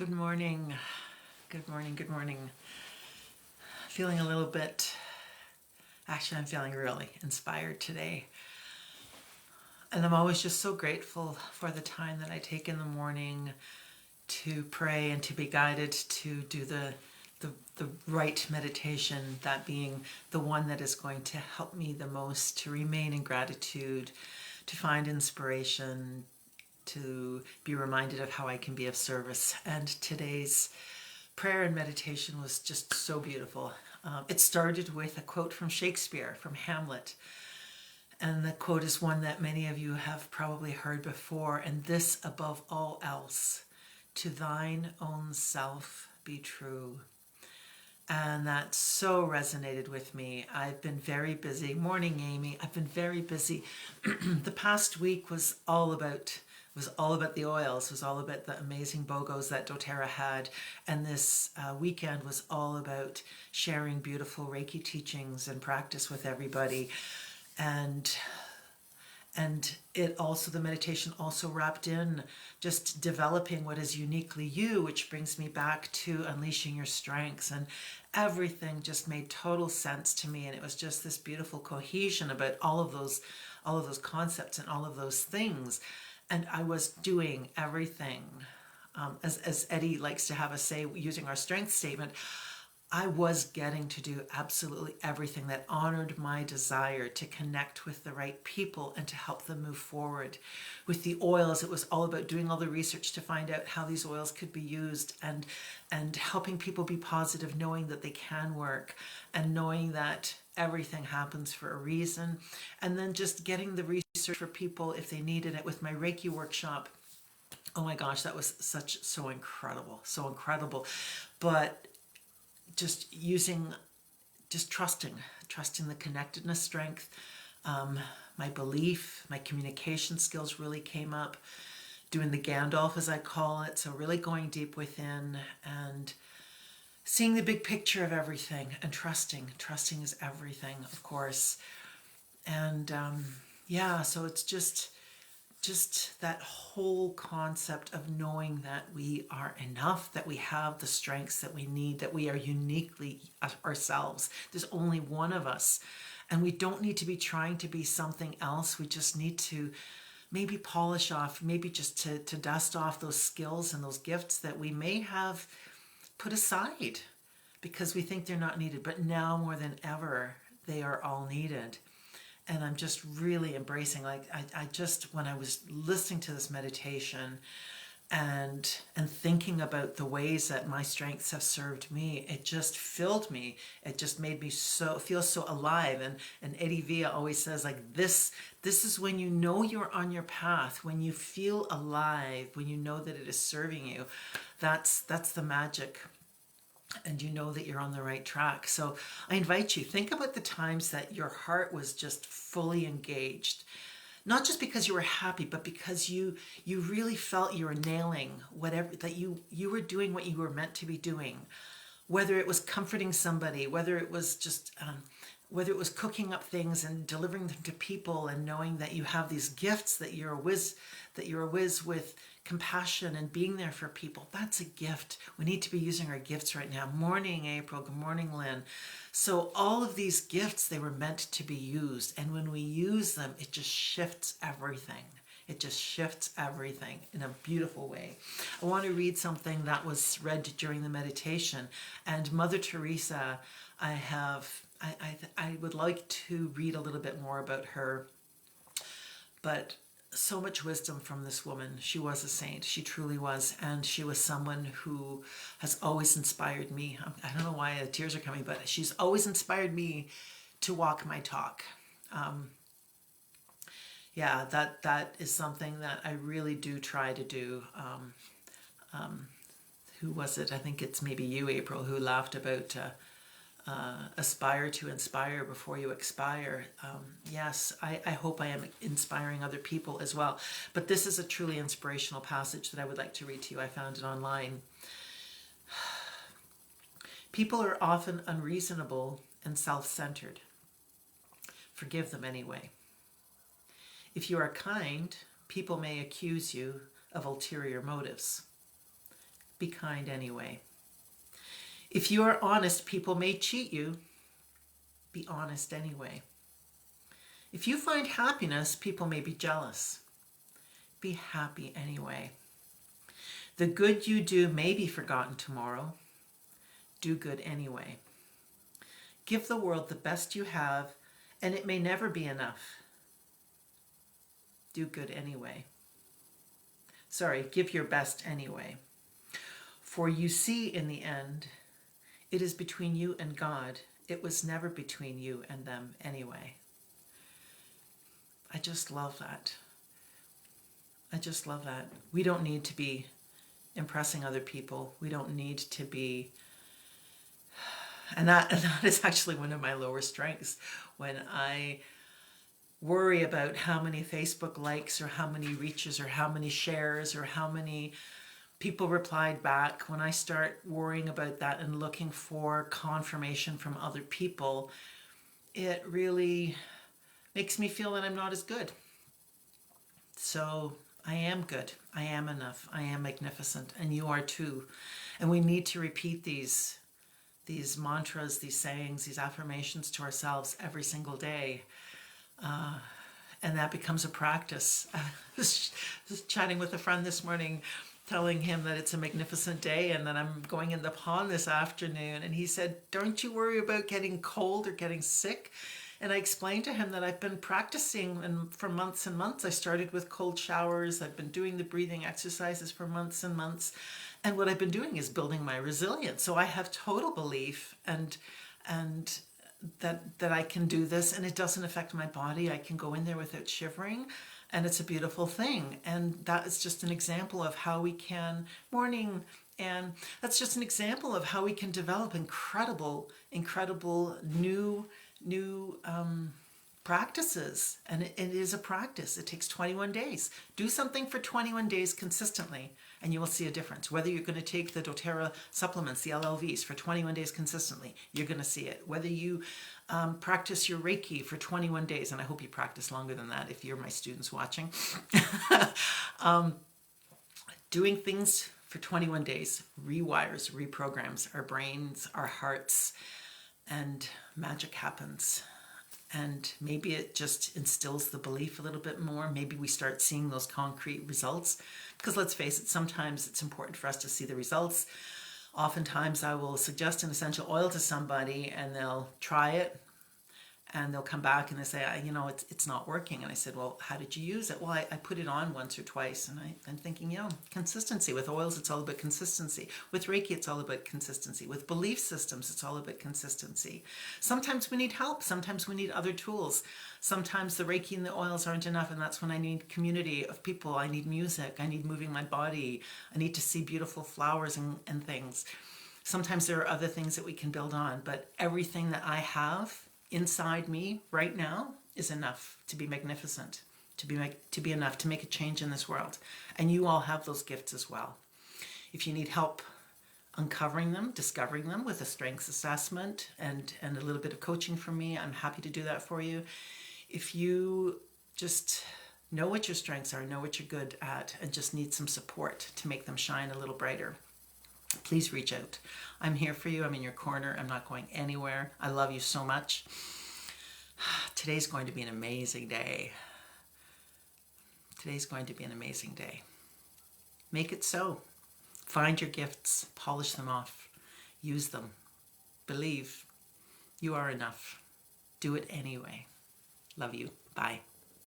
Good morning. Good morning. Good morning. Feeling a little bit, actually, I'm feeling really inspired today. And I'm always just so grateful for the time that I take in the morning to pray and to be guided to do the right meditation, that being the one that is going to help me the most to remain in gratitude, to find inspiration, to be reminded of how I can be of service. And today's prayer and meditation was just so beautiful. It started with a quote from Shakespeare, from Hamlet. And the quote is one that many of you have probably heard before. And this above all else, to thine own self be true. And that so resonated with me. I've been very busy. Morning, Amy. I've been very busy. The past week was all about the oils. It was all about the amazing BOGOs that doTERRA had. And this weekend was all about sharing beautiful Reiki teachings and practice with everybody. And it also, the meditation also wrapped in just developing what is uniquely you, which brings me back to unleashing your strengths. And everything just made total sense to me. And it was just this beautiful cohesion about all of those concepts and all of those things. And I was doing everything, as Eddie likes to have us say, using our strength statement, I was getting to do absolutely everything that honored my desire to connect with the right people and to help them move forward. With the oils, it was all about doing all the research to find out how these oils could be used and helping people be positive, knowing that they can work and knowing that everything happens for a reason. And then just getting the research for people if they needed it with my Reiki workshop. Oh my gosh, that was so incredible, so incredible. But just trusting the connectedness strength. My belief, my communication skills really came up. Doing the Gandalf, as I call it. So really going deep within and seeing the big picture of everything and trusting. Trusting is everything, of course. And so it's just that whole concept of knowing that we are enough, that we have the strengths that we need, that we are uniquely ourselves. There's only one of us. And we don't need to be trying to be something else. We just need to maybe polish off, maybe just to dust off those skills and those gifts that we may have put aside because we think they're not needed. But now more than ever, they are all needed. And I'm just really embracing, like, I just, when I was listening to this meditation and thinking about the ways that my strengths have served me, it just filled me. It just made me feel so alive. And Eddie Villa always says, like, this is when you know you're on your path, when you feel alive, when you know that it is serving you. That's the magic. And you know that you're on the right track. So I invite you, think about the times that your heart was just fully engaged. Not just because you were happy, but because you really felt you were nailing whatever, that you were doing what you were meant to be doing. Whether it was comforting somebody, whether it was just whether it was cooking up things and delivering them to people and knowing that you have these gifts, that you're a whiz with compassion and being there for people. That's a gift. We need to be using our gifts right now. Morning, April. Good morning, Lynn. So all of these gifts, they were meant to be used. And when we use them, it just shifts everything. It just shifts everything in a beautiful way. I want to read something that was read during the meditation. And Mother Teresa, I would like to read a little bit more about her, but so much wisdom from this woman. She was a saint. She truly was. And she was someone who has always inspired me. I don't know why the tears are coming, but she's always inspired me to walk my talk. That is something that I really do try to do. Who was it? I think it's maybe you, April, who laughed about aspire to inspire before you expire. Yes, I hope I am inspiring other people as well. But this is a truly inspirational passage that I would like to read to you. I found it online. People are often unreasonable and self-centered. Forgive them anyway. If you are kind, people may accuse you of ulterior motives. Be kind anyway. If you are honest, people may cheat you. Be honest anyway. If you find happiness, people may be jealous. Be happy anyway. The good you do may be forgotten tomorrow. Do good anyway. Give the world the best you have, and it may never be enough. Do good anyway. Give your best anyway. For you see, in the end, it is between you and God. It was never between you and them anyway. I just love that. I just love that. We don't need to be impressing other people. We don't need to be, and that is actually one of my lower strengths. When I worry about how many Facebook likes or how many reaches or how many shares or how many people replied back, when I start worrying about that and looking for confirmation from other people, it really makes me feel that I'm not as good. So I am good. I am enough. I am magnificent. And you are too. And we need to repeat these mantras, these sayings, these affirmations to ourselves every single day. And that becomes a practice. I was chatting with a friend this morning, telling him that it's a magnificent day and that I'm going in the pond this afternoon. And he said, don't you worry about getting cold or getting sick. And I explained to him that I've been practicing and for months and months. I started with cold showers. I've been doing the breathing exercises for months and months. And what I've been doing is building my resilience. So I have total belief and that I can do this, and it doesn't affect my body. I can go in there without shivering, and it's a beautiful thing. And that is just an example of how we can, morning, and that's just an example of how we can develop incredible new practices. And it is a practice. It takes 21 days. Do something for 21 days consistently, and you will see a difference. Whether you're going to take the doTERRA supplements, the LLVs, for 21 days consistently, you're going to see it. Whether you practice your Reiki for 21 days, and I hope you practice longer than that if you're my students watching. Doing things for 21 days rewires, reprograms our brains, our hearts, and magic happens. And maybe it just instills the belief a little bit more. Maybe we start seeing those concrete results. Because let's face it, sometimes it's important for us to see the results. Oftentimes I will suggest an essential oil to somebody and they'll try it and they'll come back and they say, it's not working. And I said, well, how did you use it? Well, I put it on once or twice. And I'm thinking, consistency. With oils, it's all about consistency. With Reiki, it's all about consistency. With belief systems, it's all about consistency. Sometimes we need help. Sometimes we need other tools. Sometimes the Reiki and the oils aren't enough, and that's when I need community of people. I need music. I need moving my body. I need to see beautiful flowers and things. Sometimes there are other things that we can build on, but everything that I have inside me right now is enough to be magnificent, to be enough to make a change in this world. And you all have those gifts as well. If you need help uncovering them, discovering them with a strengths assessment and a little bit of coaching from me, I'm happy to do that for you. If you just know what your strengths are, know what you're good at, and just need some support to make them shine a little brighter, please reach out. I'm here for you. I'm in your corner. I'm not going anywhere. I love you so much. Today's going to be an amazing day. Today's going to be an amazing day. Make it so. Find your gifts. Polish them off. Use them. Believe. You are enough. Do it anyway. Love you. Bye.